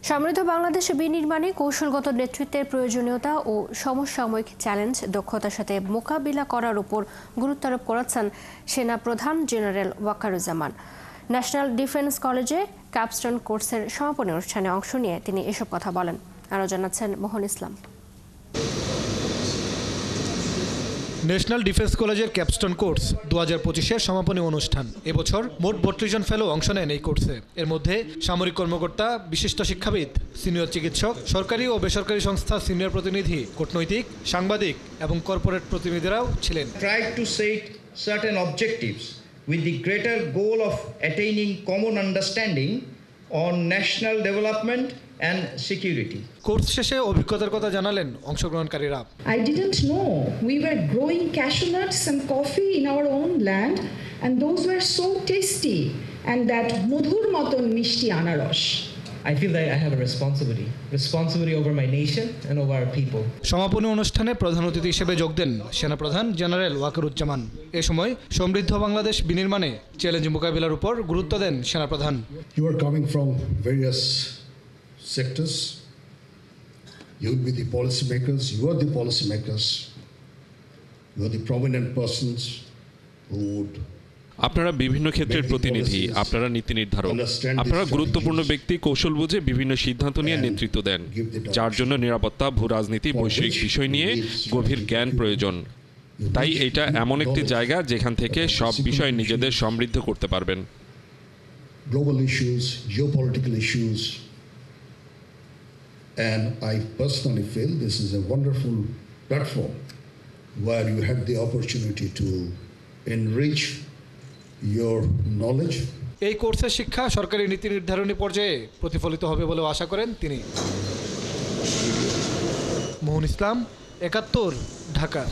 সমৃদ্ধ বাংলাদেশ বিনির্মাণে কৌশলগত নেতৃত্বের প্রয়োজনীয়তা ও সমসাময়িক চ্যালেঞ্জ দক্ষতার সাথে মোকাবিলা করার উপর গুরুত্ব আরোপ করেছেন সেনা প্রধান জেনারেল ওয়াকারুজ্জামান। ন্যাশনাল ডিফেন্স কলেজে ক্যাপস্টোন কোর্সের সমাপনী অনুষ্ঠানে অংশ নিয়ে তিনি এসব কথা বলেন। আরও জানাচ্ছেন মোহন ইসলাম। ন্যাশনাল ডিফেন্স কলেজের ক্যাপস্টোন কোর্স 2025-এর সমাপনী অনুষ্ঠান। এবছর মোট 32 জন ফেলো অংশ নেন এই কোর্সে। এর মধ্যে সামরিক কর্মকর্তা, বিশিষ্ট শিক্ষাবিদ, সিনিয়র চিকিৎসক, সরকারি ও বেসরকারি সংস্থার সিনিয়র প্রতিনিধি, কূটনৈতিক, সাংবাদিক এবং কর্পোরেট প্রতিনিধিরাও ছিলেন। Try to set certain objectives with the greater goal of attaining common understanding on national development and security. Course শেষে অভিজ্ঞতার কথা জানালেন অংশগ্রহণকারীরা। I didn't know we were growing cashew nuts and coffee in our own land, and those were so tasty, and that মধুর মতন মিষ্টি আনারস। I feel that I have a responsibility over my nation and over our people. সমাপনী অনুষ্ঠানে প্রধান অতিথি হিসেবে যোগ দেন সেনাপ্রধান জেনারেল ওয়াকারুজ্জামান। এ সময় সমৃদ্ধ বাংলাদেশ বিনির্মাণে চ্যালেঞ্জ মোকাবিলার উপর গুরুত্ব দেন সেনাপ্রধান। You are coming from various sectors. You will be the policymakers. You are the policymakers. You are the prominent persons who would. আপনারা বিভিন্ন ক্ষেত্রের প্রতিনিধি, আপনারা নীতি নির্ধারক, আপনারা গুরুত্বপূর্ণ ব্যক্তি, কৌশল বুঝে বিভিন্ন সিদ্ধান্ত নিয়ে নেতৃত্ব দেন, যার জন্য নিরাপত্তা, ভূ রাজনীতি, বৈষয়িক বিষয় নিয়ে গভীর জ্ঞান প্রয়োজন। তাই এটা এমন একটি জায়গা যেখান থেকে সব বিষয় নিজেদের সমৃদ্ধ করতে পারবেন। Global issues, geopolitical issues, and I personally feel this is a wonderful platform where you have the opportunity to enrich your knowledge. এই কোর্সের শিক্ষা সরকারি নীতি নির্ধারণী পর্যায়ে প্রতিফলিত হবে বলে আশা করেন তিনি। মোহন ইসলাম, 71, ঢাকা।